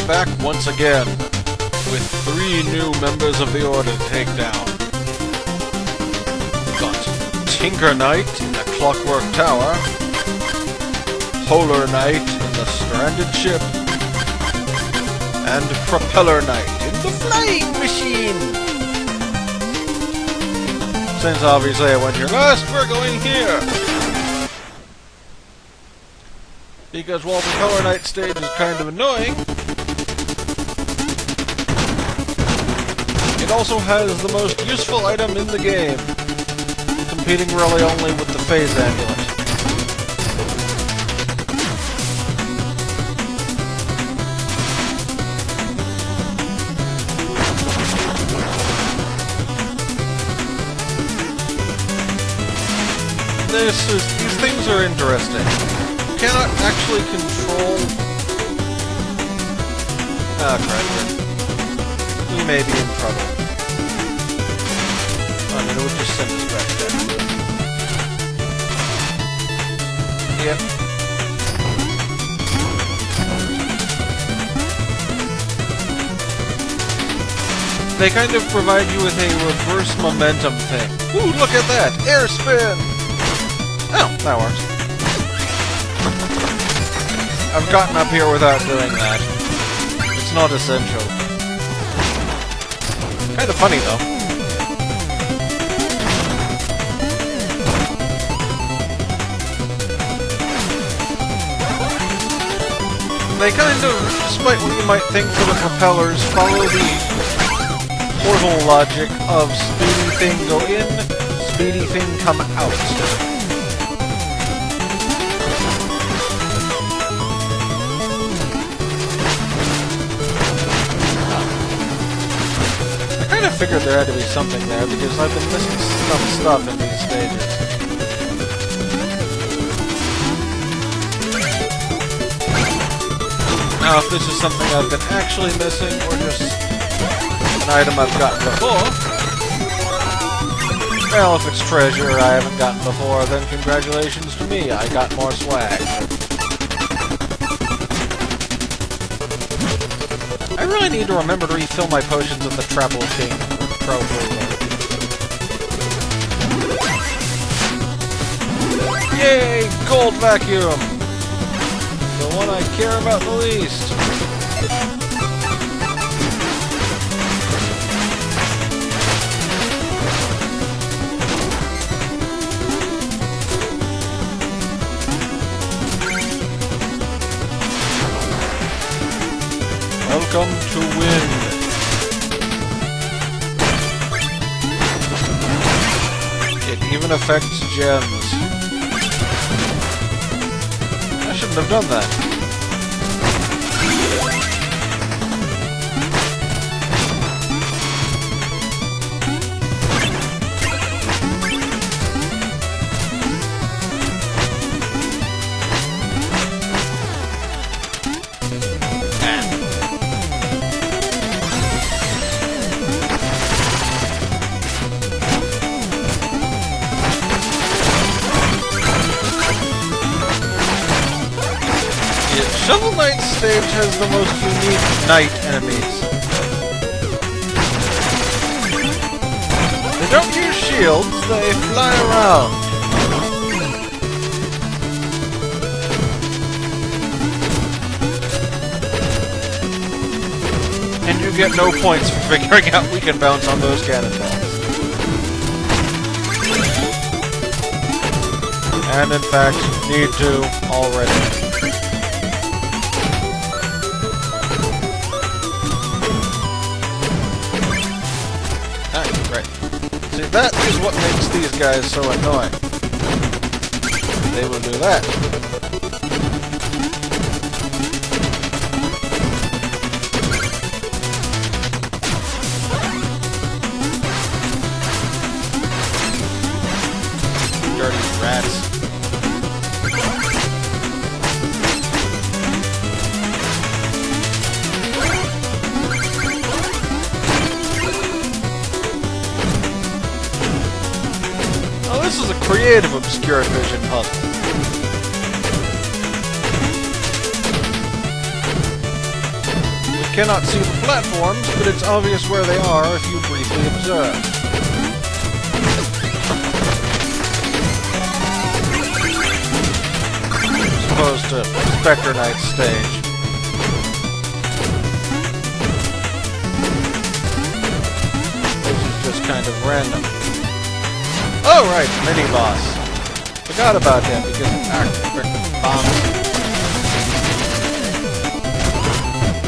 back once again, with 3 new members of the Order to take down. We've got Tinker Knight in the Clockwork Tower, Polar Knight in the Stranded Ship, and Propeller Knight in the Flying Machine! Since obviously I went here last, we're going here! Because while the Propeller Knight stage is kind of annoying, it also has the most useful item in the game, competing really only with the Phase Amulet. These things are interesting. You cannot actually control... Ah, crap. We may be in trouble. I mean, it would just send us back there. Yep. They kind of provide you with a reverse momentum thing. Ooh, look at that! Air spin! Oh, that works. I've gotten up here without doing that. It's not essential. Kind of funny, though. They kind of, despite what you might think for the propellers, follow the portal logic of speedy thing go in, speedy thing come out. I figured there had to be something there because I've been missing some stuff in these stages. Now, if this is something I've been actually missing or just an item I've gotten before, well, if it's treasure I haven't gotten before, then congratulations to me, I got more swag. I really need to remember to refill my potions at the Trapple King Pro Brewer. Yay! Gold Vacuum! The one I care about the least. Welcome to Wind. It even affects gems. I shouldn't have done that. Shovel Knight's stage has the most unique knight enemies. They don't use shields, they fly around. And you get no points for figuring out we can bounce on those cannonballs. And in fact, need to already. See, that is what makes these guys so annoying. They will do that. Dirty rats. This is a creative obscure vision puzzle. cannot see the platforms, but it's obvious where they are if you briefly observe. As opposed to Specter Knight's stage. Which is just kind of random. Oh right, mini-boss. Forgot about him because frickin' bombs.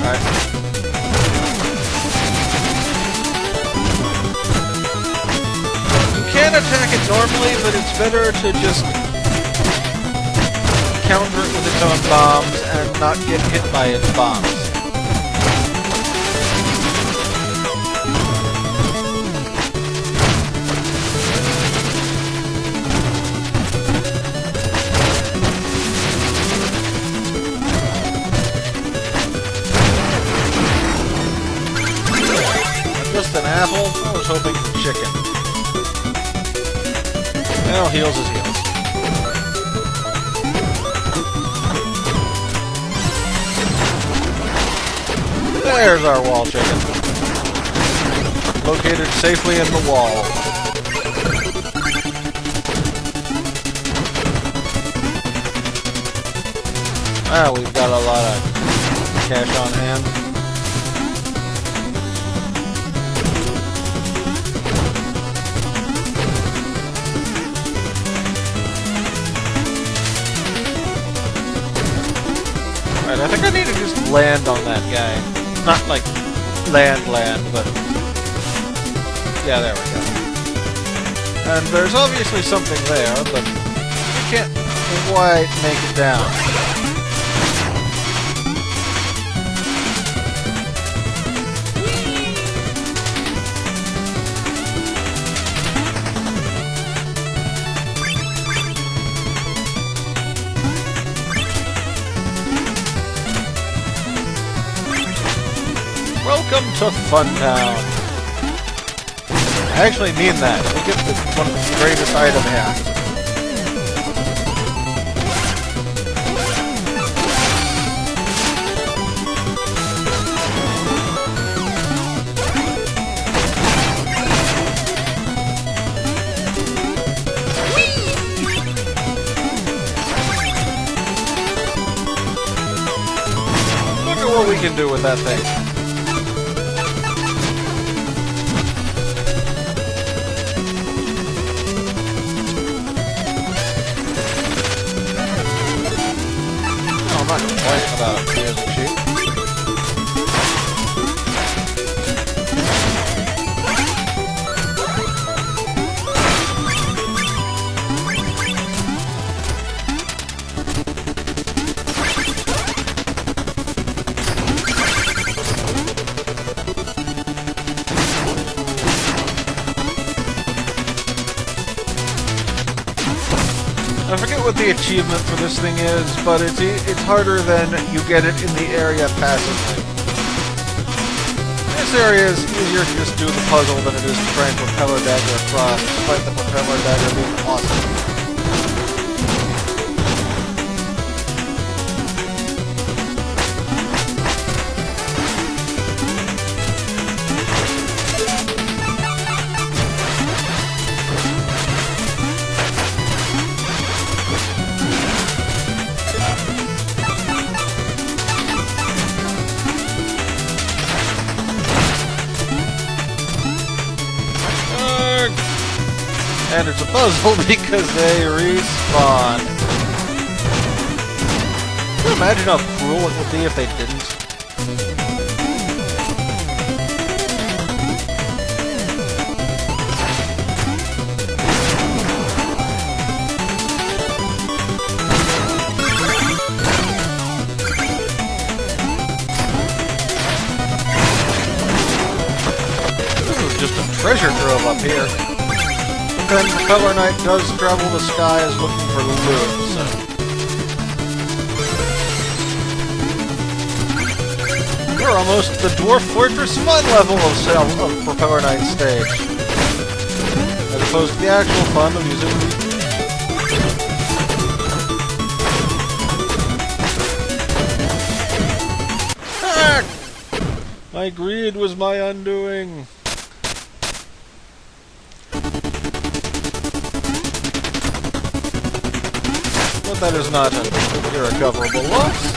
Alright. You can attack it normally, but it's better to just counter it with its own bombs and not get hit by its bombs. Just an apple? I was hoping for chicken. Well, heals is heals. There's our wall chicken. Located safely in the wall. Ah, we've got a lot of cash on hand. Right, I think I need to just land on that guy. Not like land, but... yeah, there we go. And there's obviously something there, but you can't quite make it down. Welcome to Funtown. I actually mean that. We get one of the greatest item here. Look at what we can do with that thing. I'm not complaining about gears and sheep. I forget what the achievement for this thing is, but it's harder than you get it in the area passively. This area is easier to just do the puzzle than it is to try and propeller dagger across, despite the propeller dagger being awesome. And it's a puzzle because they respawn. Can you imagine how cruel it would be if they didn't? This is just a treasure trove up here. Then Propeller Knight does travel the skies looking for loot, so... We're almost at the Dwarf Fortress fun level of Propeller Knight's stage. As opposed to the actual fun of using... My greed was my undoing. But that is not an irrecoverable loss.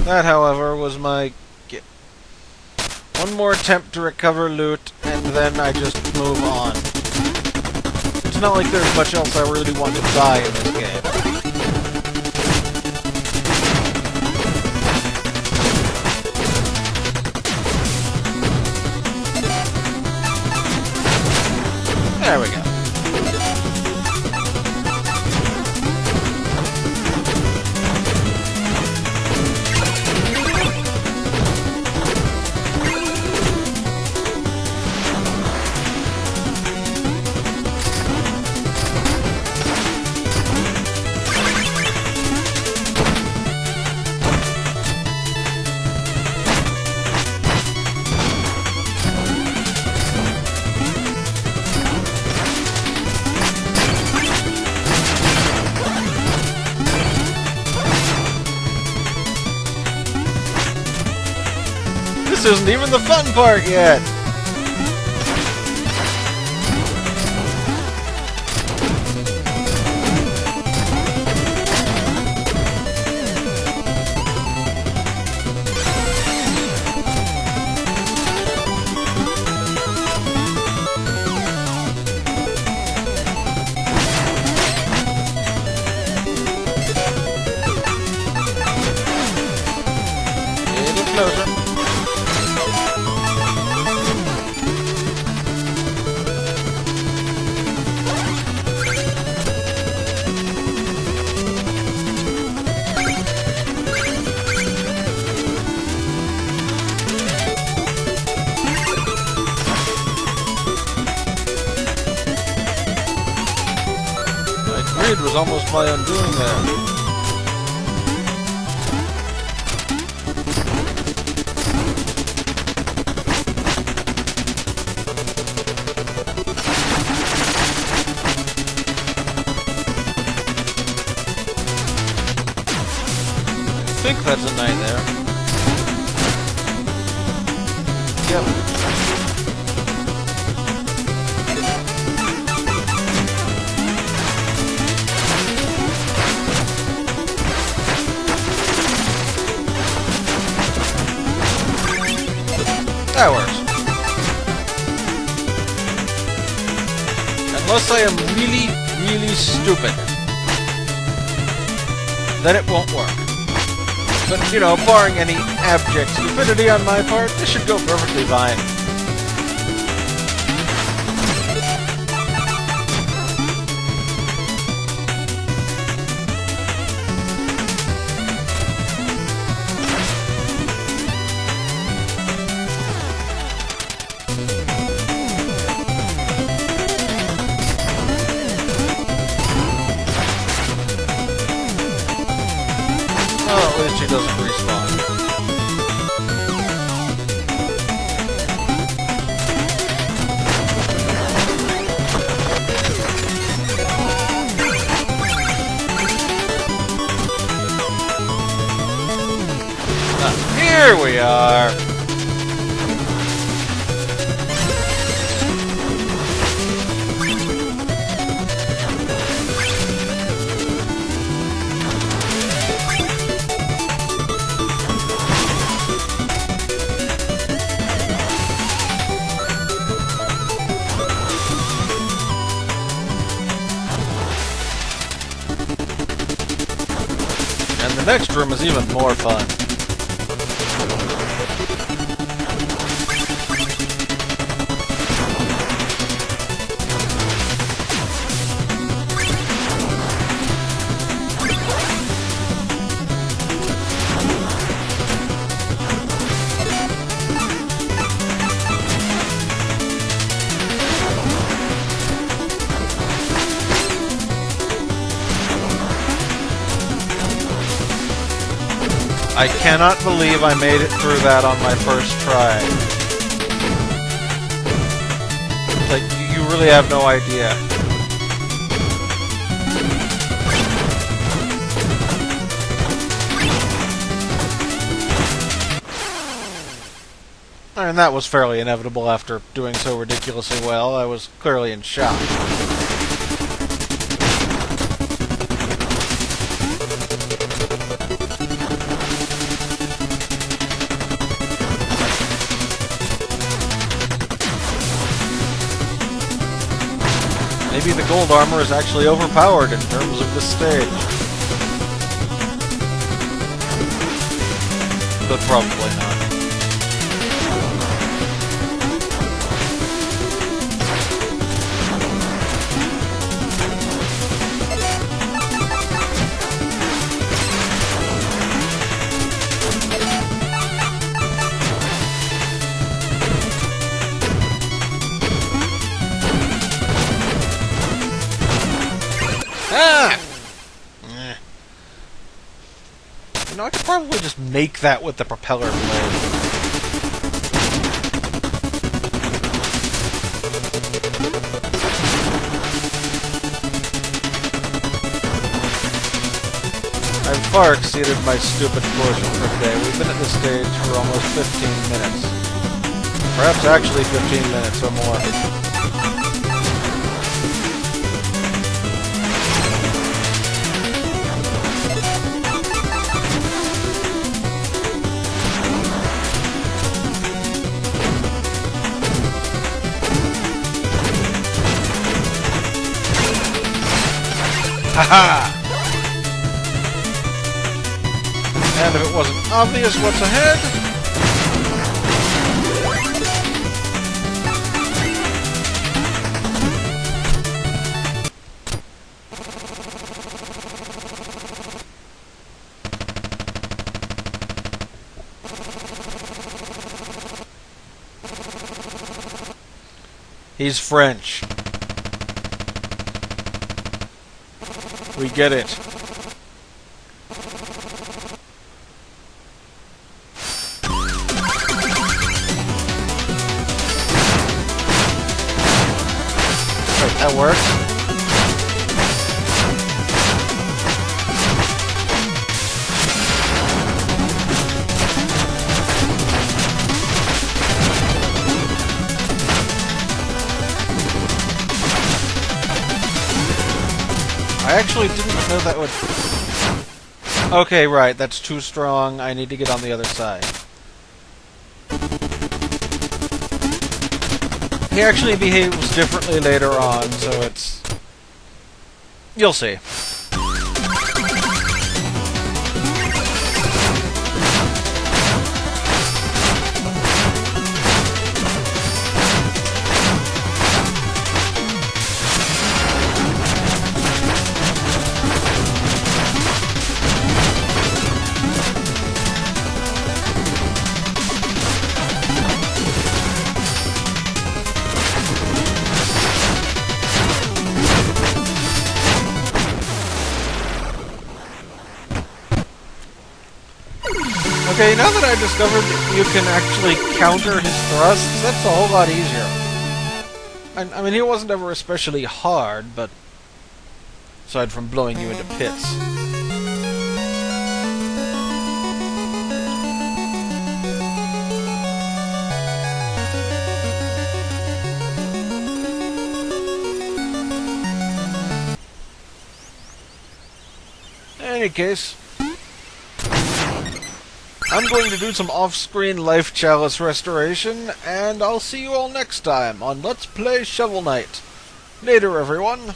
That, however, was my... One more attempt to recover loot, and then I just move on. It's not like there's much else I really want to buy in this game. There we go. This isn't even the fun part yet! Getting closer. Greed was almost my undoing there. I think that's a knight there. Yep. That works. Unless I am really, really stupid. Then it won't work. But, you know, barring any abject stupidity on my part, this should go perfectly fine. Well, at least she doesn't respawn. Here we are! And the next room is even more fun. I cannot believe I made it through that on my first try. you really have no idea. And that was fairly inevitable after doing so ridiculously well. I was clearly in shock. Maybe the gold armor is actually overpowered in terms of this stage. But probably not. Ah! You know, I could probably just make that with the propeller blade. I've far exceeded my stupid portion for today. We've been at this stage for almost 15 minutes. Perhaps actually 15 minutes or more. Haha! And if it wasn't obvious what's ahead... He's French. We get it. Wait, that works? I actually didn't know that would... Okay, right, that's too strong. I need to get on the other side. He actually behaves differently later on, so it's... You'll see. Okay, now that I discovered that you can actually counter his thrusts, that's a whole lot easier. I mean, he wasn't ever especially hard, but... aside from blowing you into pits. In any case... I'm going to do some off-screen Life Chalice restoration, and I'll see you all next time on Let's Play Shovel Knight. Later, everyone.